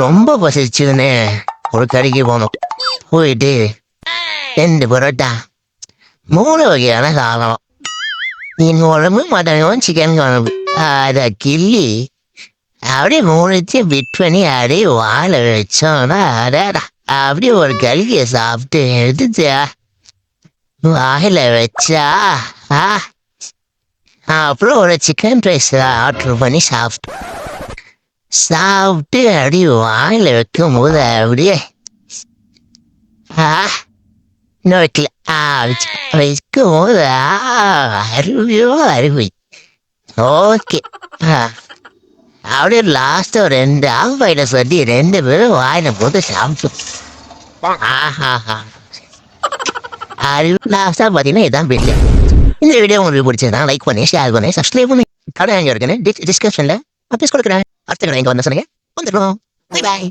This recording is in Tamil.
ரொம்ப பசிச்சுன்னு ஒரு கடைக்கு போனோம். போயிட்டு 2 பரோட்டா 3 வகையான சாதம், மீன் குழம்பு, மட்டன் குழம்பு, சிக்கன் குழம்பு, அதை கிள்ளி அப்படியே 3த்தையும் பிட் பண்ணி அப்படியே வாழை வச்சோம்னா அடடா அப்படியே ஒரு கறியை சாப்பிட்டு எடுத்து வாயில வச்சா ஆ அப்புறம் ஒரு சிக்கன் ரைஸ் ஆர்டர் பண்ணி சாப்பிட்டு அப்படியே வாயில வைக்கும் போது அப்படியே நோட்டில் வைக்கும் போது அருவியோ அருவி. ஓகே, அப்படியே லாஸ்ட் ஒரு 2 ஆஃபாயில சொல்லி 2 பேரும் வாயில போட்டு சாப்பிட்டோம். அறிவு லாஸ்டா பார்த்தீங்கன்னா இதான் வீடியோ. இந்த வீடியோ உங்களுக்கு பிடிச்சதுதான் லைக் பண்ணி ஷேர் பண்ணி சப்ஸ்கிரைப் பண்ணி கடை எங்க இருக்குன்னு டிஸ்கிரிப்ஷன்ல அட்ரஸ் கொடுக்குறேன். அடுத்த கடை எங்க வந்து சொன்னீங்க வந்துடும். Bye bye.